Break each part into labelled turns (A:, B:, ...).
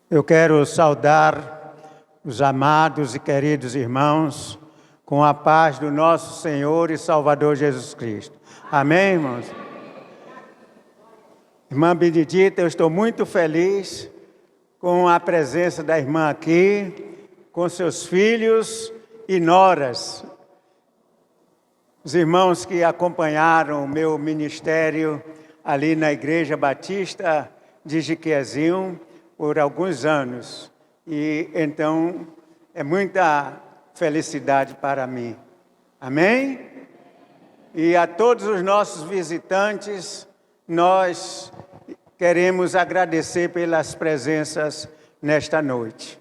A: Eu quero saudar os amados e queridos irmãos com a paz do nosso Senhor e Salvador Jesus Cristo. Amém, irmãos? Irmã Benedita, eu estou muito feliz com a presença da irmã aqui, com seus filhos e noras. Os irmãos que acompanharam o meu ministério ali na Igreja Batista de Jiquezinho por alguns anos. E então é muita felicidade para mim. Amém? E a todos os nossos visitantes, nós queremos agradecer pelas presenças nesta noite.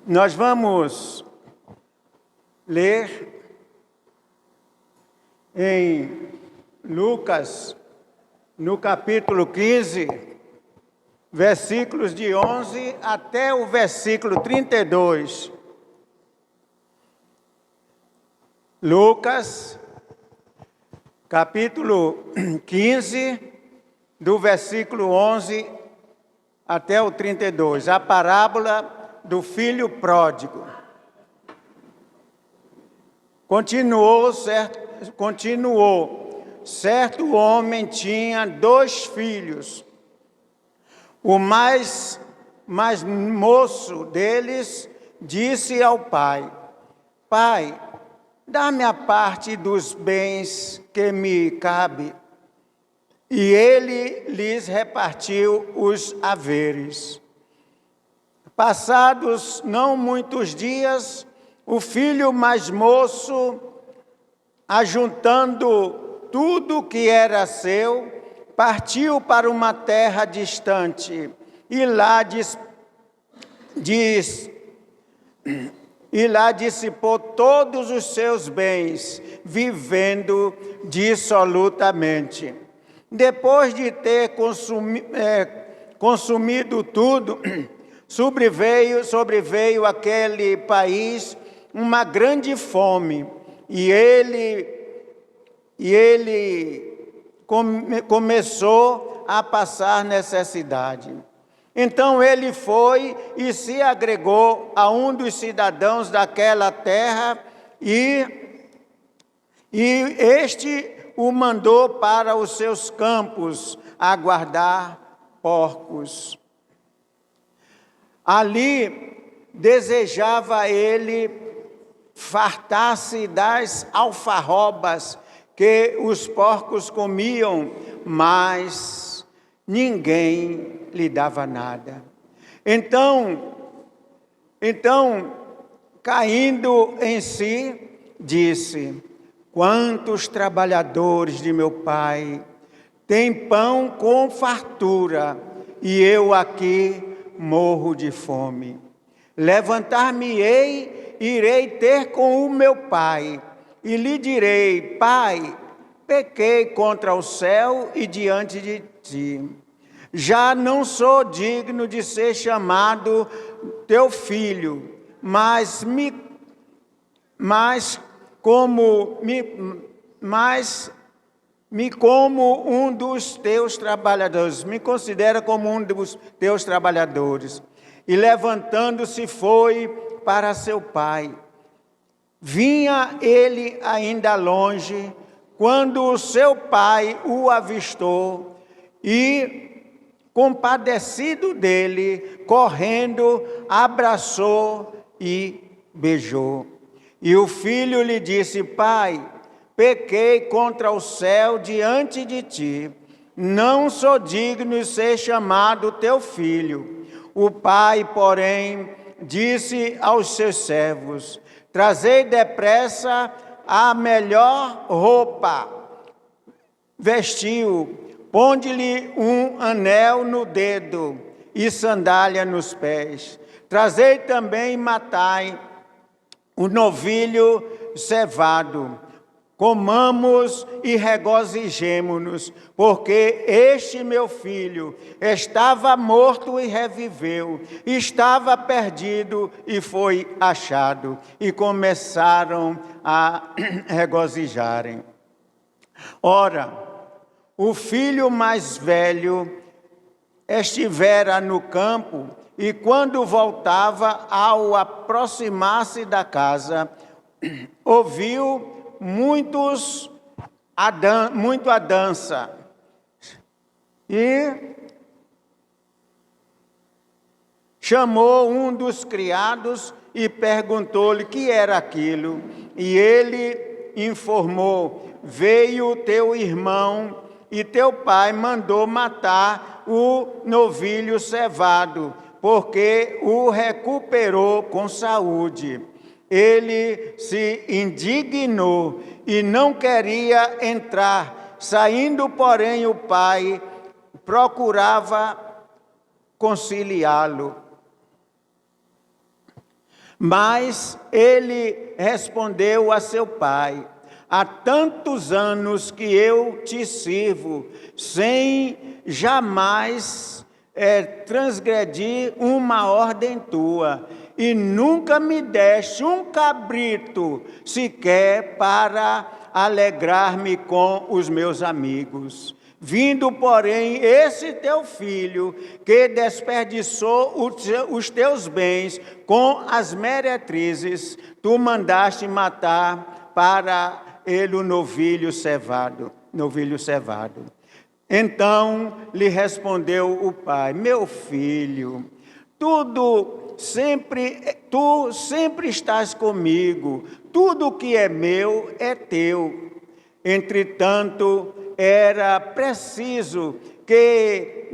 A: Nós vamos ler em Lucas, no capítulo 15, versículos de 11 até o versículo 32. Lucas, capítulo 15, do versículo 11 até o 32, a parábola do filho pródigo. Continuou, certo homem tinha 2 filhos. O mais moço deles disse ao pai: Pai, dá-me a parte dos bens que me cabe. E ele lhes repartiu os haveres. Passados não muitos dias, o filho mais moço, ajuntando tudo que era seu, partiu para uma terra distante e lá dissipou todos os seus bens, vivendo dissolutamente. Depois de ter consumido tudo, sobreveio àquele país uma grande fome, e ele começou a passar necessidade. Então ele foi e se agregou a um dos cidadãos daquela terra, e este o mandou para os seus campos a guardar porcos. Ali desejava ele fartar-se das alfarrobas que os porcos comiam, mas ninguém lhe dava nada. Então, caindo em si, disse: Quantos trabalhadores de meu pai têm pão com fartura, e eu aqui morro de fome. Levantar-me-ei, irei ter com o meu pai, e lhe direi: Pai, pequei contra o céu e diante de ti. Já não sou digno de ser chamado teu filho, mas me como um dos teus trabalhadores, me considera como um dos teus trabalhadores. E levantando-se foi para seu pai. Vinha ele ainda longe, quando o seu pai o avistou e, compadecido dele, correndo, abraçou e beijou. E o filho lhe disse: Pai, pequei contra o céu diante de ti, não sou digno de ser chamado teu filho. O pai, porém, disse aos seus servos: Trazei depressa a melhor roupa, vestiu, ponde-lhe um anel no dedo e sandália nos pés. Trazei também e matai o novilho cevado. Comamos e regozijemo-nos, porque este meu filho estava morto e reviveu, estava perdido e foi achado. E começaram a regozijarem. Ora, o filho mais velho estivera no campo, e quando voltava, ao aproximar-se da casa, ouviu muito a dança. E chamou um dos criados e perguntou-lhe que era aquilo. E ele informou: veio teu irmão e teu pai mandou matar o novilho cevado, porque o recuperou com saúde. Ele se indignou e não queria entrar. Saindo, porém, o pai procurava conciliá-lo. Mas ele respondeu a seu pai: há tantos anos que eu te sirvo, sem jamais transgredir uma ordem tua, e nunca me deste um cabrito sequer para alegrar-me com os meus amigos. Vindo, porém, esse teu filho, que desperdiçou os teus bens com as meretrizes, tu mandaste matar para ele o novilho cevado. Então lhe respondeu o pai: meu filho, tu sempre estás comigo, tudo que é meu é teu. Entretanto, era preciso que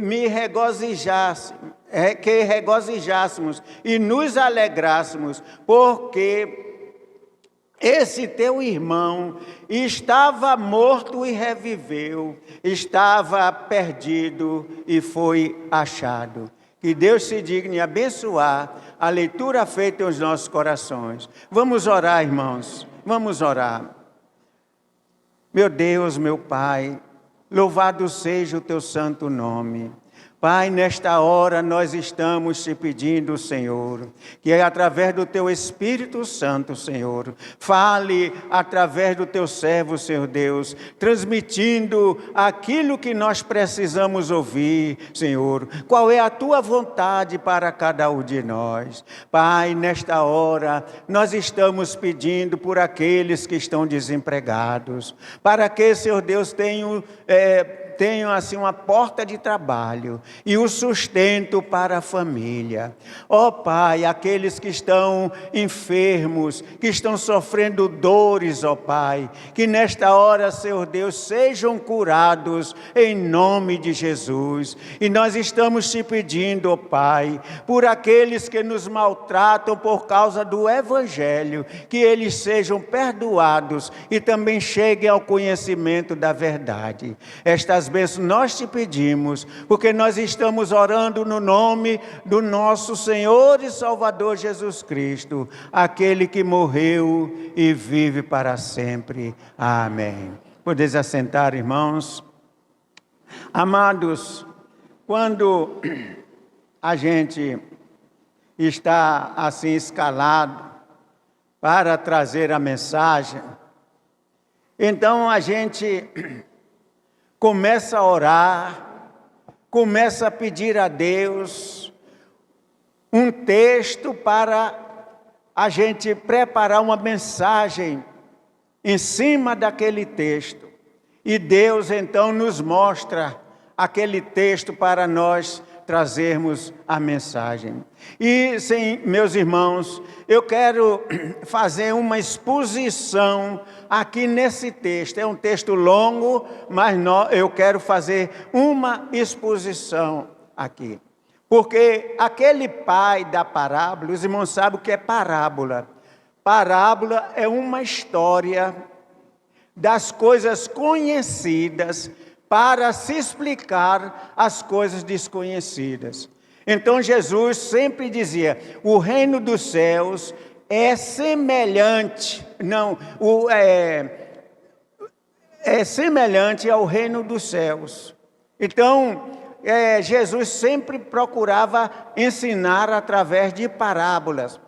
A: regozijássemos e nos alegrássemos, porque esse teu irmão estava morto e reviveu, estava perdido e foi achado. Que Deus se digne abençoar a leitura feita nos nossos corações. Vamos orar, irmãos, vamos orar. Meu Deus, meu Pai, louvado seja o teu santo nome. Pai, nesta hora nós estamos te pedindo, Senhor, que através do teu Espírito Santo, Senhor, fale através do teu servo, Senhor Deus, transmitindo aquilo que nós precisamos ouvir, Senhor. Qual é a tua vontade para cada um de nós? Pai, nesta hora nós estamos pedindo por aqueles que estão desempregados, para que, Senhor Deus, tenham assim uma porta de trabalho e o sustento para a família. Ó Pai, aqueles que estão enfermos, que estão sofrendo dores, ó Pai, que nesta hora, Senhor Deus, sejam curados em nome de Jesus. E nós estamos te pedindo, ó Pai, por aqueles que nos maltratam por causa do Evangelho, que eles sejam perdoados e também cheguem ao conhecimento da verdade. Estas bênçãos nós te pedimos, porque nós estamos orando no nome do nosso Senhor e Salvador Jesus Cristo, aquele que morreu e vive para sempre. Amém. Podeis assentar, irmãos. Amados, quando a gente está assim escalado para trazer a mensagem, então a gente começa a orar, começa a pedir a Deus um texto para a gente preparar uma mensagem em cima daquele texto. E Deus então nos mostra aquele texto para nós trazermos a mensagem. E, sim, meus irmãos, eu quero fazer uma exposição aqui nesse texto. É um texto longo, mas eu quero fazer uma exposição aqui. Porque aquele pai da parábola, os irmãos sabem o que é parábola. Parábola é uma história das coisas conhecidas para se explicar as coisas desconhecidas. Então Jesus sempre dizia: o reino dos céus é semelhante, é semelhante ao reino dos céus. Então, Jesus sempre procurava ensinar através de parábolas,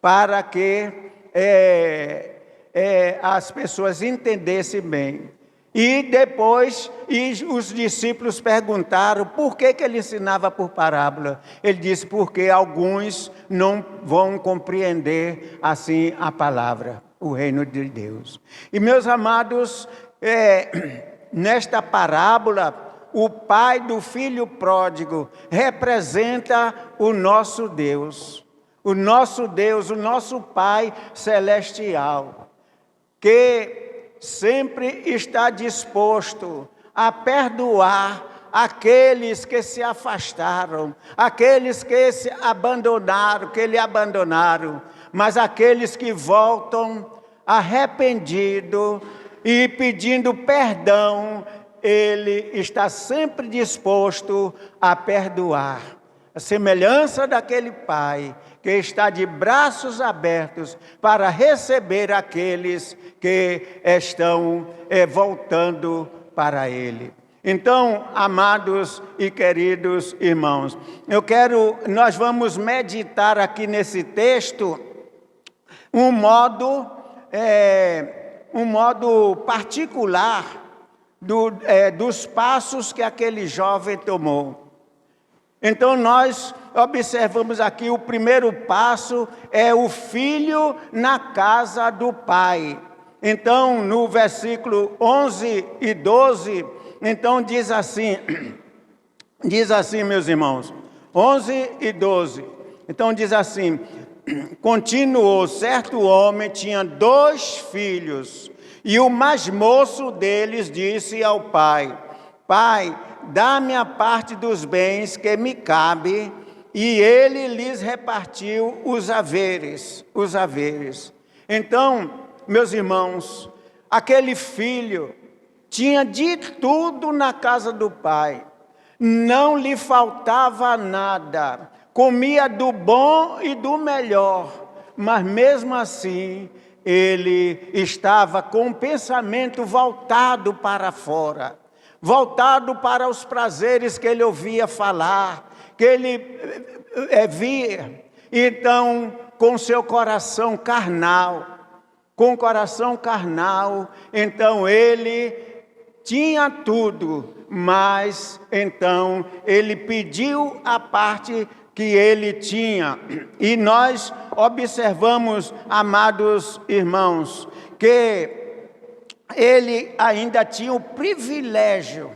A: para que as pessoas entendessem bem. E depois os discípulos perguntaram por que ele ensinava por parábola. Ele disse, porque alguns não vão compreender assim a palavra, o reino de Deus. E meus amados, nesta parábola, o pai do filho pródigo representa o nosso Deus. O nosso Deus, o nosso Pai celestial, que sempre está disposto a perdoar aqueles que se afastaram, aqueles que se abandonaram, que lhe abandonaram, mas aqueles que voltam arrependidos e pedindo perdão, ele está sempre disposto a perdoar. A semelhança daquele pai que está de braços abertos para receber aqueles que estão voltando para ele. Então, amados e queridos irmãos, nós vamos meditar aqui nesse texto um modo particular dos passos que aquele jovem tomou. Então nós observamos aqui o primeiro passo é o filho na casa do pai. Então no versículo 11 e 12, então diz assim meus irmãos, 11 e 12, então diz assim, continuou, certo homem tinha 2 filhos, e o mais moço deles disse ao pai, pai, dá-me a parte dos bens que me cabe, e ele lhes repartiu os haveres. Então, meus irmãos, aquele filho tinha de tudo na casa do pai, não lhe faltava nada, comia do bom e do melhor, mas mesmo assim, ele estava com o pensamento voltado para fora, voltado para os prazeres que ele ouvia falar, que ele via. Então, com seu coração carnal, então ele tinha tudo, mas então ele pediu a parte que ele tinha. E nós observamos, amados irmãos, que ele ainda tinha o privilégio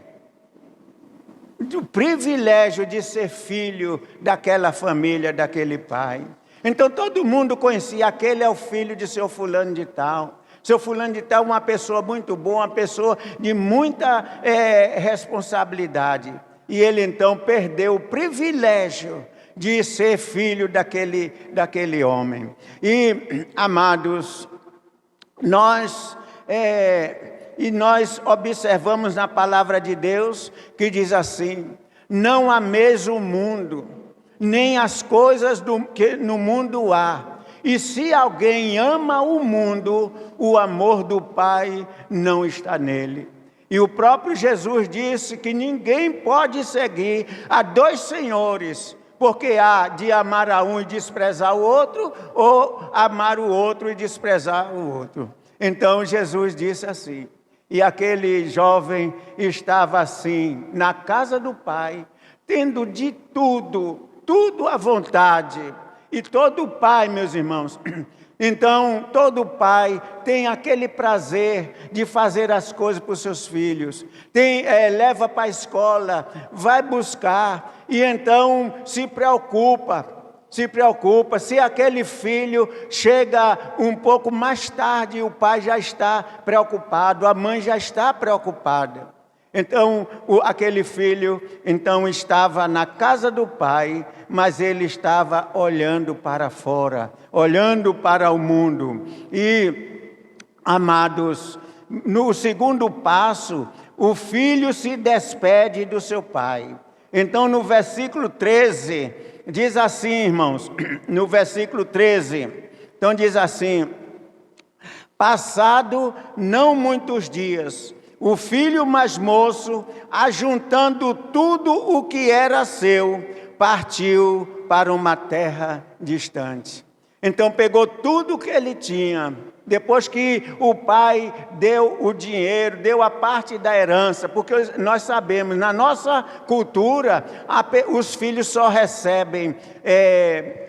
A: de ser filho daquela família, daquele pai. Então todo mundo conhecia, aquele é o filho de seu fulano de tal. Seu fulano de tal é uma pessoa muito boa, uma pessoa de muita responsabilidade. E ele então perdeu o privilégio de ser filho daquele homem. E, amados, nós observamos na palavra de Deus que diz assim, não ameis o mundo, nem as coisas que no mundo há. E se alguém ama o mundo, o amor do Pai não está nele. E o próprio Jesus disse que ninguém pode seguir a 2 senhores, porque há de amar a um e desprezar o outro, ou amar o outro e desprezar o outro. Então Jesus disse assim, e aquele jovem estava assim, na casa do pai, tendo de tudo à vontade. E todo pai, meus irmãos, então todo pai tem aquele prazer de fazer as coisas para os seus filhos. Leva para a escola, vai buscar, e então se preocupa, se aquele filho chega um pouco mais tarde, o pai já está preocupado, a mãe já está preocupada. Então, aquele filho, então, estava na casa do pai, mas ele estava olhando para fora, olhando para o mundo. E, amados, no segundo passo, o filho se despede do seu pai. Então, no versículo 13, diz assim, irmãos, no versículo 13, então diz assim, passado não muitos dias, o filho mais moço, ajuntando tudo o que era seu, partiu para uma terra distante. Então pegou tudo que ele tinha, depois que o pai deu o dinheiro, deu a parte da herança, porque nós sabemos, na nossa cultura, os filhos só recebem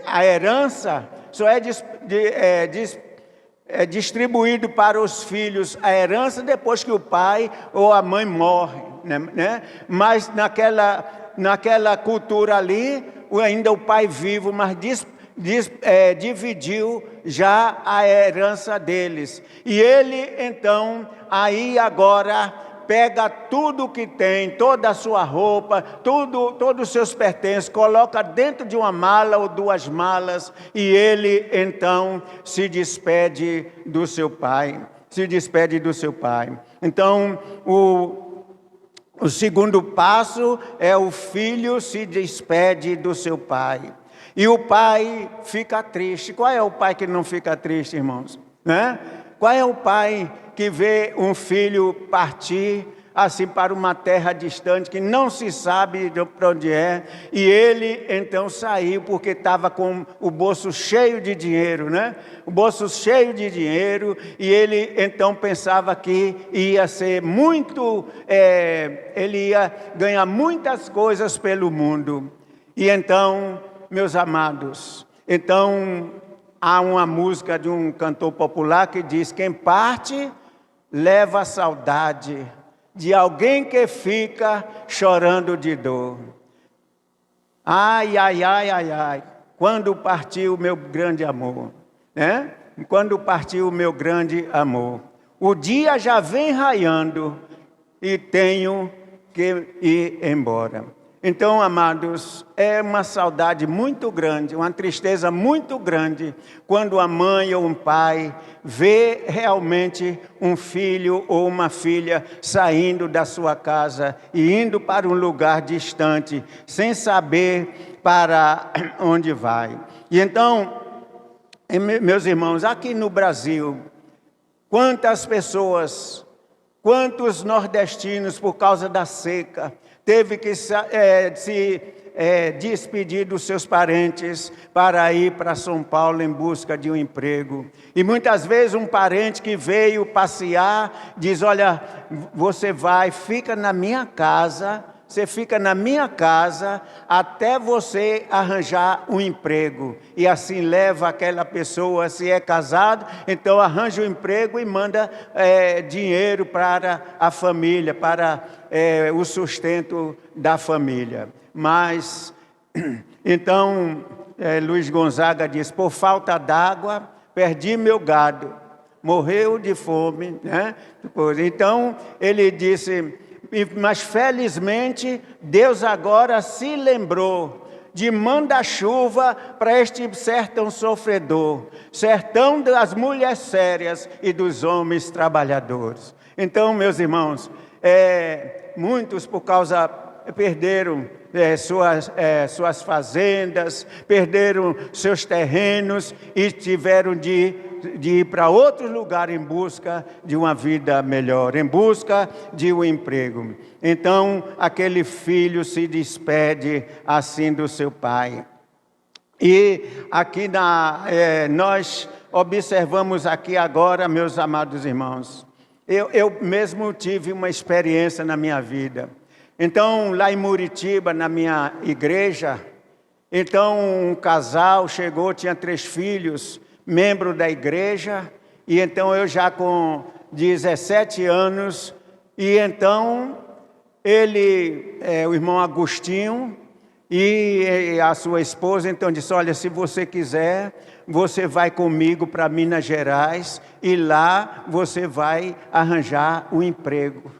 A: a herança, só é distribuído para os filhos a herança depois que o pai ou a mãe morre, né? Mas naquela cultura ali, ainda o pai vivo, mas dividiu já a herança deles. E ele, então, aí agora pega tudo que tem, toda a sua roupa, todos os seus pertences, coloca dentro de uma mala ou duas malas, e ele, então, se despede do seu pai. Então, o segundo passo é o filho se despede do seu pai. E o pai fica triste. Qual é o pai que não fica triste, irmãos? Né? Qual é o pai que vê um filho partir assim para uma terra distante, que não se sabe para onde é, e ele então saiu porque estava com o bolso cheio de dinheiro, né? O bolso cheio de dinheiro, e ele então pensava que ia ser muito, ele ia ganhar muitas coisas pelo mundo. E então, meus amados, então há uma música de um cantor popular que diz: quem parte leva a saudade de alguém que fica chorando de dor. Ai, ai, ai, ai, ai, quando partiu o meu grande amor, né? Quando partiu o meu grande amor. O dia já vem raiando e tenho que ir embora. Então, amados, é uma saudade muito grande, uma tristeza muito grande, quando a mãe ou um pai vê realmente um filho ou uma filha saindo da sua casa e indo para um lugar distante, sem saber para onde vai. E então, meus irmãos, aqui no Brasil, quantas pessoas, quantos nordestinos, por causa da seca, teve que se despedir dos seus parentes para ir para São Paulo em busca de um emprego. E muitas vezes um parente que veio passear diz: olha, você fica na minha casa, você fica na minha casa até você arranjar um emprego. E assim leva aquela pessoa, se é casado, então arranja um emprego e manda dinheiro para a família, para o sustento da família. Mas, então, Luiz Gonzaga diz: por falta d'água, perdi meu gado, morreu de fome, né? Então, ele disse: mas felizmente Deus agora se lembrou de mandar chuva para este sertão sofredor, sertão das mulheres sérias e dos homens trabalhadores. Então, meus irmãos, muitos perderam suas fazendas, perderam seus terrenos e tiveram de ir para outro lugar em busca de uma vida melhor, em busca de um emprego. Então, aquele filho se despede assim do seu pai. E aqui nós observamos aqui agora, meus amados irmãos, eu mesmo tive uma experiência na minha vida. Então, lá em Muritiba, na minha igreja, então um casal chegou, tinha 3 filhos, membro da igreja, e então eu já com 17 anos, e então o irmão Agostinho e a sua esposa, então disse: olha, se você quiser, você vai comigo para Minas Gerais, e lá você vai arranjar um emprego,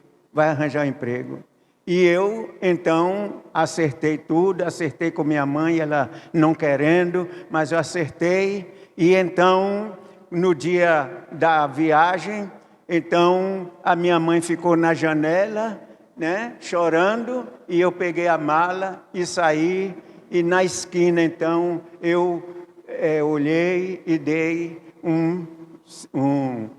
A: E eu, então, acertei tudo, acertei com minha mãe, ela não querendo, mas eu acertei. E então, no dia da viagem, então, a minha mãe ficou na janela, né, chorando, e eu peguei a mala e saí, e na esquina, então, eu olhei e dei um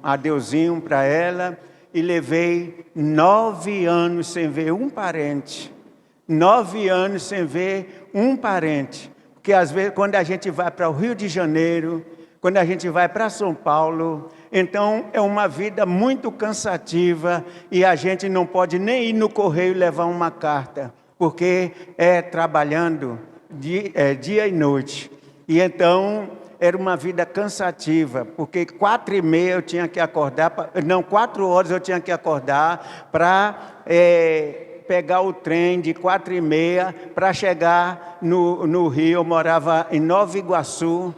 A: adeuzinho para ela, e levei 9 anos sem ver um parente. 9 anos sem ver um parente. Porque às vezes, quando a gente vai para o Rio de Janeiro, quando a gente vai para São Paulo, Então é uma vida muito cansativa e a gente não pode nem ir no correio levar uma carta, porque é trabalhando dia e noite. E então era uma vida cansativa, porque 4h30 eu tinha que acordar, 4 horas eu tinha que acordar para pegar o trem de 4h30 para chegar no Rio. Eu morava em Nova Iguaçu,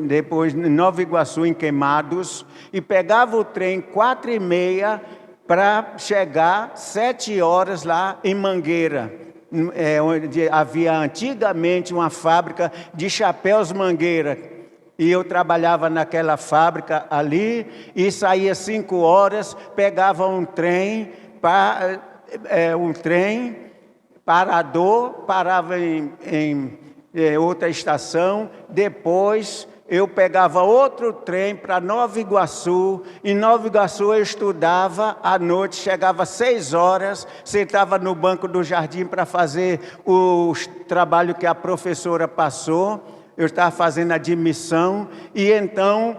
A: depois em Nova Iguaçu, em Queimados, e pegava o trem 4h30 para chegar 7 horas lá em Mangueira, onde havia antigamente uma fábrica de chapéus Mangueira. E eu trabalhava naquela fábrica ali e saía 5 horas, pegava um trem, parador, parava em outra estação. Depois eu pegava outro trem para Nova Iguaçu. Em Nova Iguaçu eu estudava à noite, chegava às 6 horas, sentava no banco do jardim para fazer o trabalho que a professora passou. Eu estava fazendo admissão e então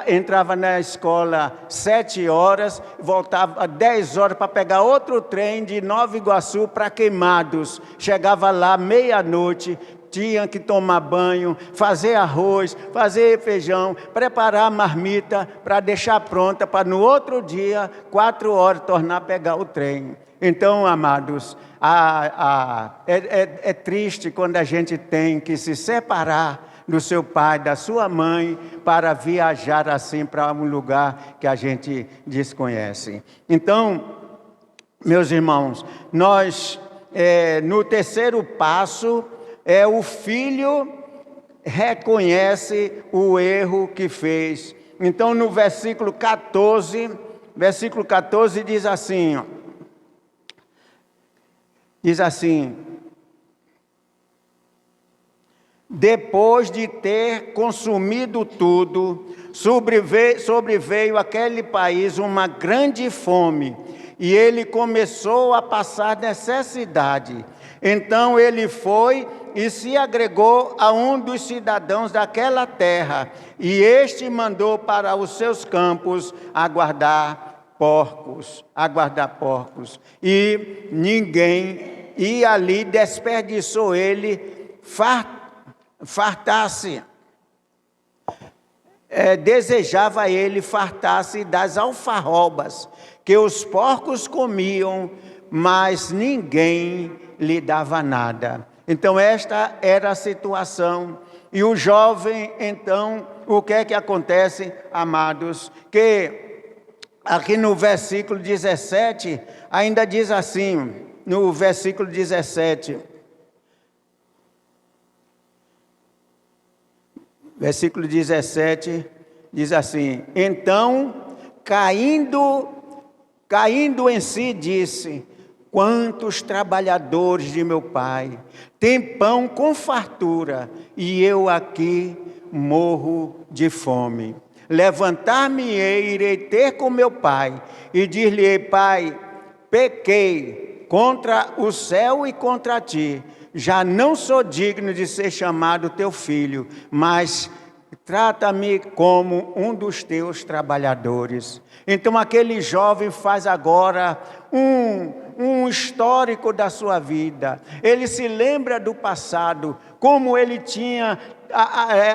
A: entrava na escola 7 horas, voltava 10 horas para pegar outro trem de Nova Iguaçu para Queimados. Chegava lá meia-noite, tinha que tomar banho, fazer arroz, fazer feijão, preparar a marmita para deixar pronta para no outro dia, 4 horas, tornar a pegar o trem. Então, amados, é triste quando a gente tem que se separar do seu pai, da sua mãe, para viajar assim para um lugar que a gente desconhece. Então, meus irmãos, nós, no terceiro passo, o filho reconhece o erro que fez. Então, no versículo 14 diz assim, depois de ter consumido tudo, sobreveio àquele país uma grande fome, e ele começou a passar necessidade. Então ele foi e se agregou a um dos cidadãos daquela terra, e este mandou para os seus campos aguardar porcos, e ali desperdiçou ele fartar-se. Desejava ele fartar-se das alfarrobas que os porcos comiam, mas ninguém lhe dava nada. Então esta era a situação. E o jovem, então, o que é que acontece, amados? Que aqui no versículo 17, ainda diz assim, no versículo 17, versículo 17, diz assim, então, caindo em si, disse, quantos trabalhadores de meu pai têm pão com fartura, e eu aqui morro de fome. Levantar-me-ei, irei ter com meu pai, e dir-lhe-ei, pai, pequei contra o céu e contra ti, já não sou digno de ser chamado teu filho, mas trata-me como um dos teus trabalhadores. Então aquele jovem faz agora um histórico da sua vida. Ele se lembra do passado, como ele tinha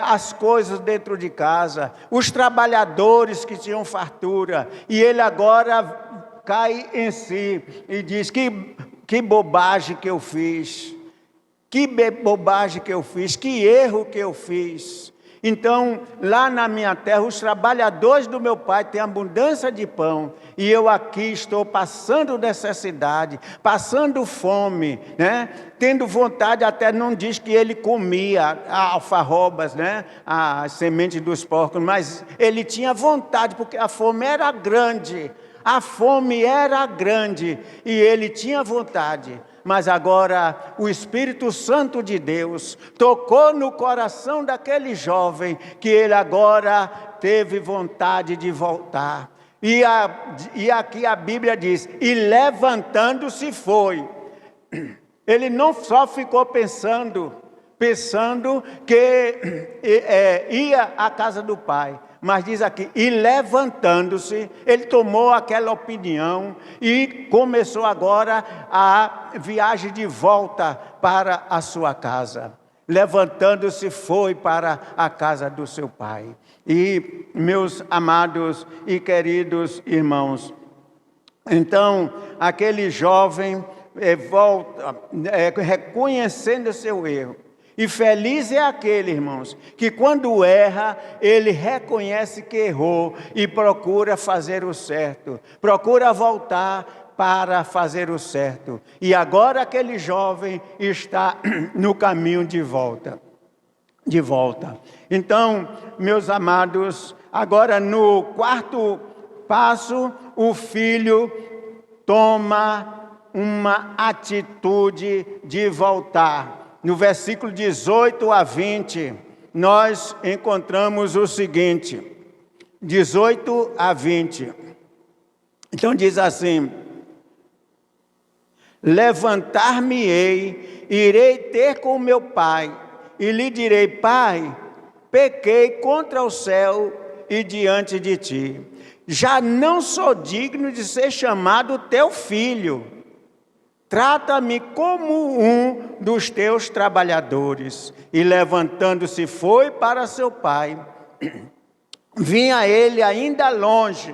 A: as coisas dentro de casa, os trabalhadores que tinham fartura, e ele agora cai em si e diz, que bobagem que eu fiz, que bobagem que eu fiz, que erro que eu fiz. Então, lá na minha terra, os trabalhadores do meu pai têm abundância de pão, e eu aqui estou passando necessidade, passando fome, né? Tendo vontade, até não diz que ele comia alfarrobas, né? As sementes dos porcos, mas ele tinha vontade, porque a fome era grande. A fome era grande e ele tinha vontade, mas agora o Espírito Santo de Deus tocou no coração daquele jovem, que ele agora teve vontade de voltar. E aqui a Bíblia diz, e levantando-se foi. Ele não só ficou pensando que ia à casa do pai, mas diz aqui, e levantando-se, ele tomou aquela opinião e começou agora a viagem de volta para a sua casa. Levantando-se, foi para a casa do seu pai. E, meus amados e queridos irmãos, então, aquele jovem volta, reconhecendo seu erro. E feliz é aquele, irmãos, que quando erra, ele reconhece que errou e procura fazer o certo, procura voltar para fazer o certo. E agora aquele jovem está no caminho de volta. Então, meus amados, agora no quarto passo, o filho toma uma atitude de voltar. No versículo 18 a 20, nós encontramos o seguinte, 18 a 20. Então diz assim, levantar-me-ei, irei ter com meu pai, e lhe direi, pai, pequei contra o céu e diante de ti. Já não sou digno de ser chamado teu filho. Trata-me como um dos teus trabalhadores. E levantando-se foi para seu pai. Vinha ele ainda longe,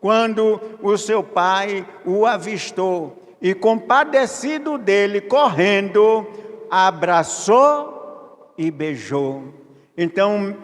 A: quando o seu pai o avistou. E compadecido dele, correndo, abraçou e beijou. Então,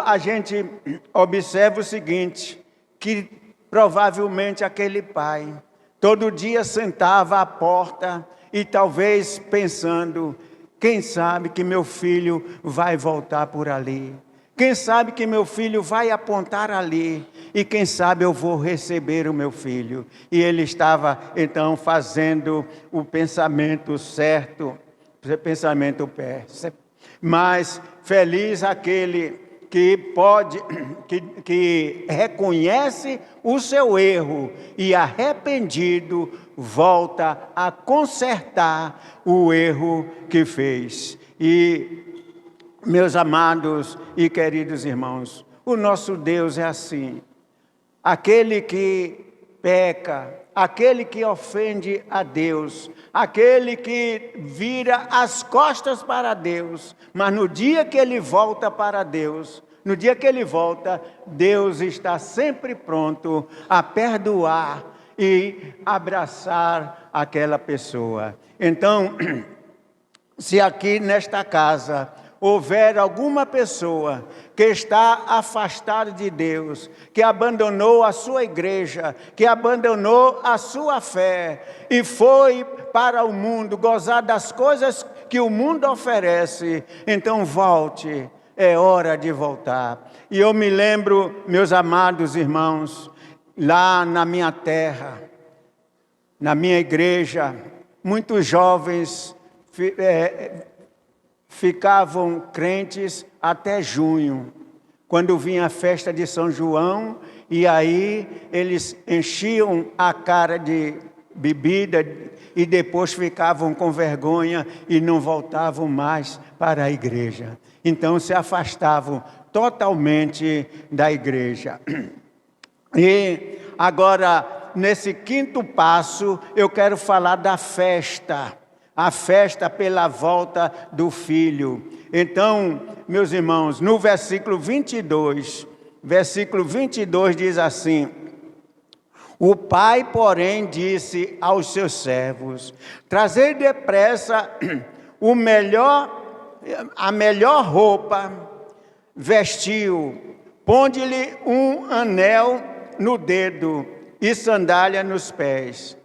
A: a gente observa o seguinte, que provavelmente aquele pai todo dia sentava à porta e talvez pensando, quem sabe que meu filho vai voltar por ali? Quem sabe que meu filho vai apontar ali? E quem sabe eu vou receber o meu filho? E ele estava então fazendo o pensamento certo, o pensamento perto. Mas feliz aquele que reconhece o seu erro e arrependido volta a consertar o erro que fez. E, meus amados e queridos irmãos, o nosso Deus é assim. Aquele que peca, aquele que ofende a Deus, aquele que vira as costas para Deus, mas no dia que ele volta para Deus, no dia que ele volta, Deus está sempre pronto a perdoar e abraçar aquela pessoa. Então, se aqui nesta casa houver alguma pessoa que está afastada de Deus, que abandonou a sua igreja, que abandonou a sua fé e foi para o mundo gozar das coisas que o mundo oferece, então volte, é hora de voltar. E eu me lembro, meus amados irmãos, lá na minha terra, na minha igreja, muitos jovens ficavam crentes até junho, quando vinha a festa de São João, e aí eles enchiam a cara de bebida e depois ficavam com vergonha e não voltavam mais para a igreja. Então se afastavam totalmente da igreja. E agora, nesse quinto passo, eu quero falar da festa. A festa pela volta do filho. Então, meus irmãos, no versículo 22 diz assim, o pai, porém, disse aos seus servos, trazei depressa a melhor roupa, vestiu, ponde-lhe um anel no dedo e sandália nos pés.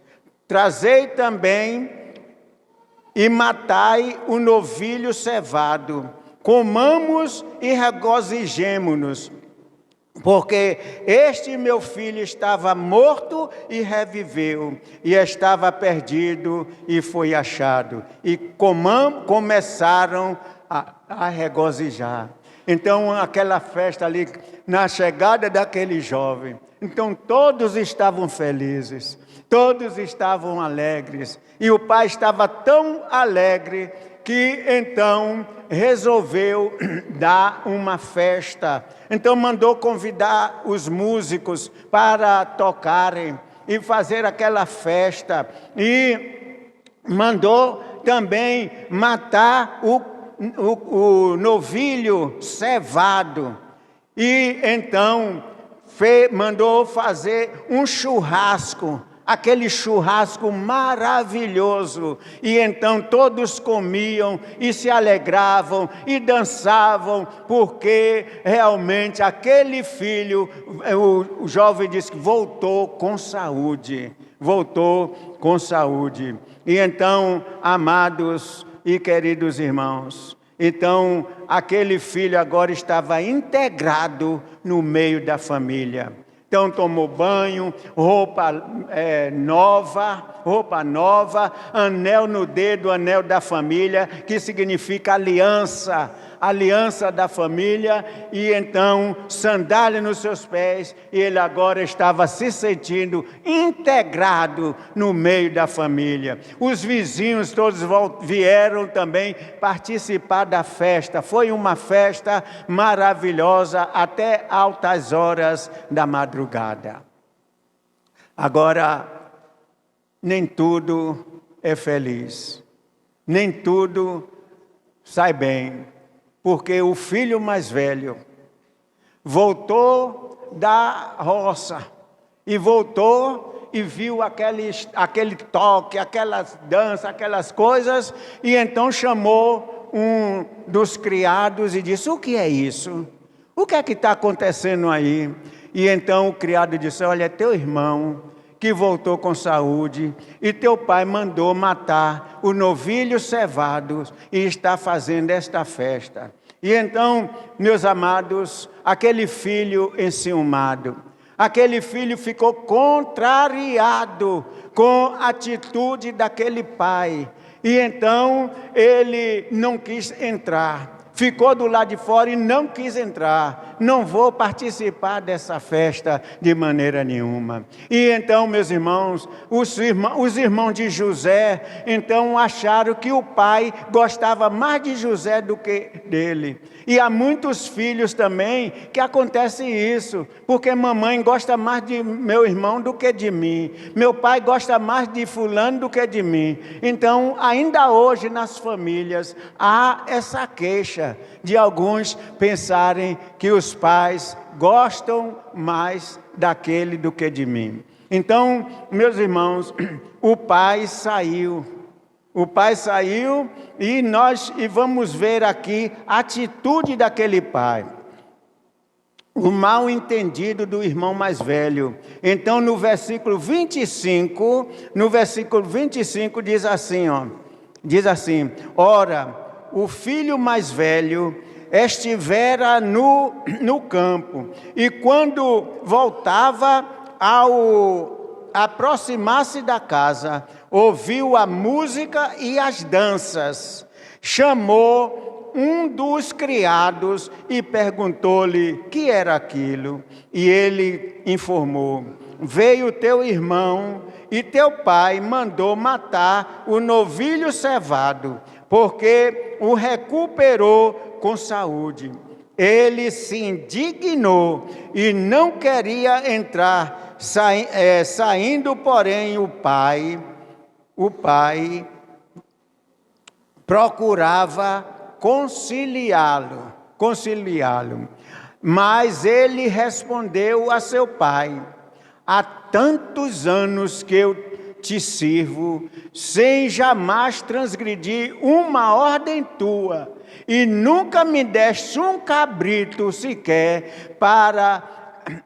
A: Trazei também e matai o novilho cevado, comamos e regozijemo-nos, porque este meu filho estava morto e reviveu, e estava perdido e foi achado. E começaram a regozijar. Então, aquela festa ali, na chegada daquele jovem, então todos estavam felizes, todos estavam alegres, e o pai estava tão alegre que então resolveu dar uma festa. Então mandou convidar os músicos para tocarem e fazer aquela festa. E mandou também matar o novilho cevado. E então mandou fazer um churrasco, aquele churrasco maravilhoso. E então todos comiam e se alegravam e dançavam, porque realmente aquele filho, o jovem disse que voltou com saúde. Voltou com saúde. E então, amados e queridos irmãos, então aquele filho agora estava integrado no meio da família. Então tomou banho, roupa nova, anel no dedo, anel da família, que significa aliança da família, e então sandália nos seus pés, e ele agora estava se sentindo integrado no meio da família. Os vizinhos todos vieram também participar da festa. Foi uma festa maravilhosa até altas horas da madrugada. Agora, nem tudo é feliz, nem tudo sai bem, porque o filho mais velho voltou da roça e voltou e viu aquele toque, aquelas danças, aquelas coisas, e então chamou um dos criados e disse: o que é isso? O que é que está acontecendo aí? E então o criado disse: olha, é teu irmão que voltou com saúde, e teu pai mandou matar o novilho cevado e está fazendo esta festa. E então, meus amados, aquele filho enciumado, aquele filho ficou contrariado com a atitude daquele pai. E então ele não quis entrar. Ficou do lado de fora e não quis entrar. Não vou participar dessa festa de maneira nenhuma. E então, meus irmãos, os irmãos de José, então acharam que o pai gostava mais de José do que dele. E há muitos filhos também que acontece isso, porque mamãe gosta mais de meu irmão do que de mim. Meu pai gosta mais de fulano do que de mim. Então, ainda hoje nas famílias há essa queixa de alguns pensarem que os pais gostam mais daquele do que de mim. Então, meus irmãos, o pai saiu. O pai saiu e vamos ver aqui a atitude daquele pai. O mal entendido do irmão mais velho. Então, no versículo 25 diz assim, ora, o filho mais velho estivera no campo, e quando voltava ao aproximar-se da casa, ouviu a música e as danças. Chamou um dos criados e perguntou-lhe que era aquilo. E ele informou: veio teu irmão e teu pai mandou matar o novilho cevado, porque o recuperou com saúde. Ele se indignou e não queria entrar, saindo, porém, o pai procurava conciliá-lo. Mas ele respondeu a seu pai: há tantos anos que eu te sirvo, sem jamais transgredir uma ordem tua, e nunca me deste um cabrito sequer para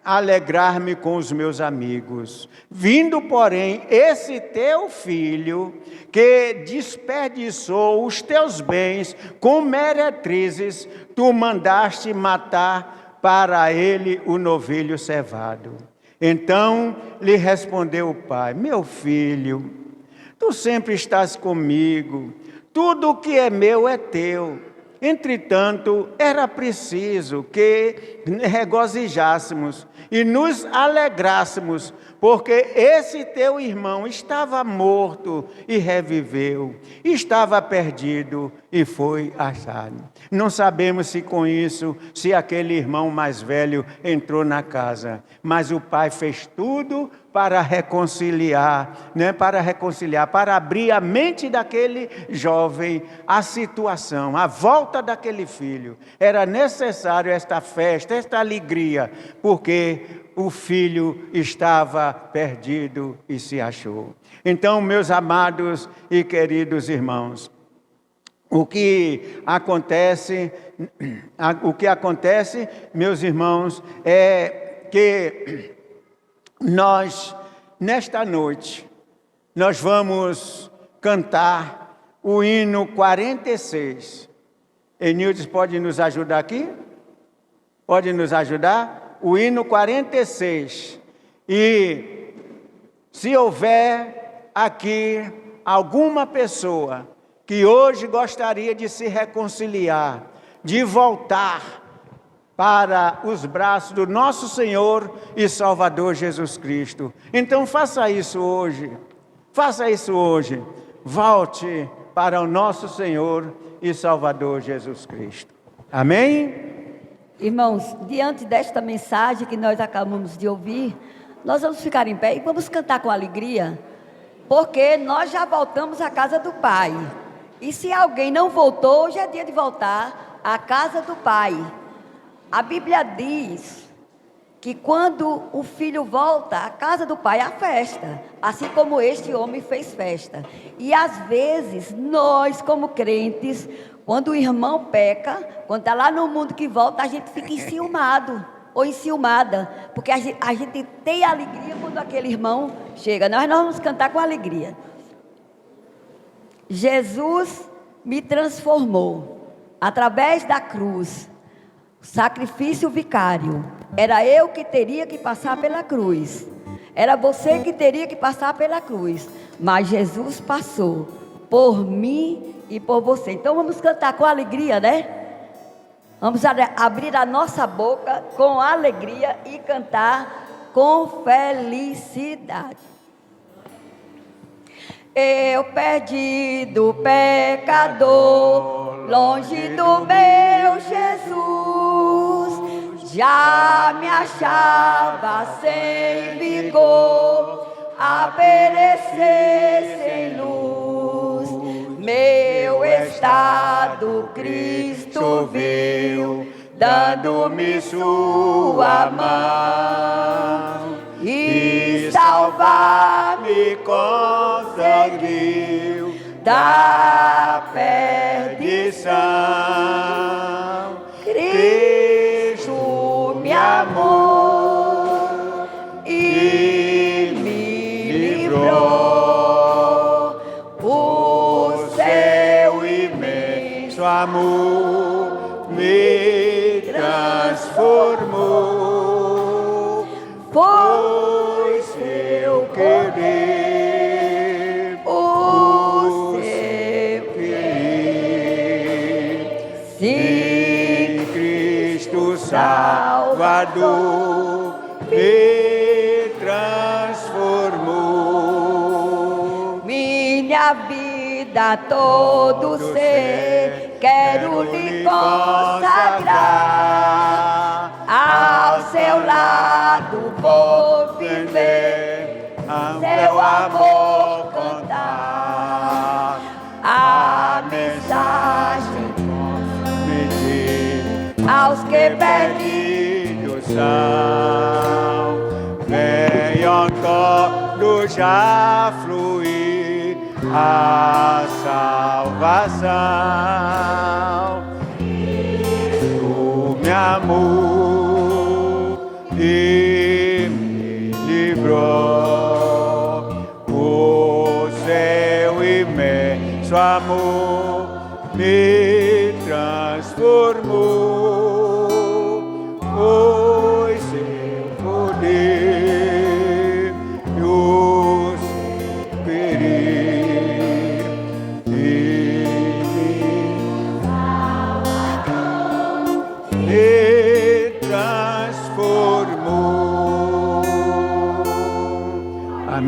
A: alegrar-me com os meus amigos. Vindo, porém, esse teu filho, que desperdiçou os teus bens com meretrizes, tu mandaste matar para ele o novilho cevado. Então lhe respondeu o pai: meu filho, tu sempre estás comigo, tudo o que é meu é teu. Entretanto, era preciso que regozijássemos e nos alegrássemos, porque esse teu irmão estava morto e reviveu, estava perdido e foi achado. Não sabemos se com isso, se aquele irmão mais velho entrou na casa, mas o pai fez tudo para reconciliar, né? Para abrir a mente daquele jovem à situação, à volta daquele filho. Era necessário esta festa, esta alegria, porque o filho estava perdido e se achou. Então, meus amados e queridos irmãos, o que acontece, meus irmãos, é que nós, nesta noite, nós vamos cantar o hino 46. Enildes pode nos ajudar aqui? Pode nos ajudar? O hino 46. E se houver aqui alguma pessoa que hoje gostaria de se reconciliar, de voltar para os braços do nosso Senhor e Salvador Jesus Cristo. Então faça isso hoje. Faça isso hoje. Volte para o nosso Senhor e Salvador Jesus Cristo. Amém?
B: Irmãos, diante desta mensagem que nós acabamos de ouvir, nós vamos ficar em pé e vamos cantar com alegria, porque nós já voltamos à casa do Pai. E se alguém não voltou, hoje é dia de voltar à casa do Pai. A Bíblia diz que quando o filho volta à casa do Pai, há festa, assim como este homem fez festa. E às vezes, nós como crentes, quando o irmão peca, quando está lá no mundo que volta, a gente fica enciumado ou enciumada, porque a gente tem alegria quando aquele irmão chega. Nós vamos cantar com alegria. Jesus me transformou através da cruz, sacrifício vicário. Era eu que teria que passar pela cruz, era você que teria que passar pela cruz, mas Jesus passou por mim e por você. Então vamos cantar com alegria, né? Vamos abrir a nossa boca com alegria e cantar com felicidade. Eu perdido pecador, longe do meu Jesus, já me achava sem vigor, a perecer sem luz. Meu estado Cristo viu, dando-me sua mão, e salvar-me conseguiu da perdição. Cristo me amou e me livrou, o seu imenso amor me transformou. Foi seu querer, o seu querer. Sim, Cristo Salvador me transformou. Minha vida, todo ser, quero lhe consagrar. Ao seu lado vou viver, seu amor contar. A mensagem transmitir aos que perdidos são. Venham todos já fluir a salvação. Tu me amou e me livrou, o seu imenso amor me transformou.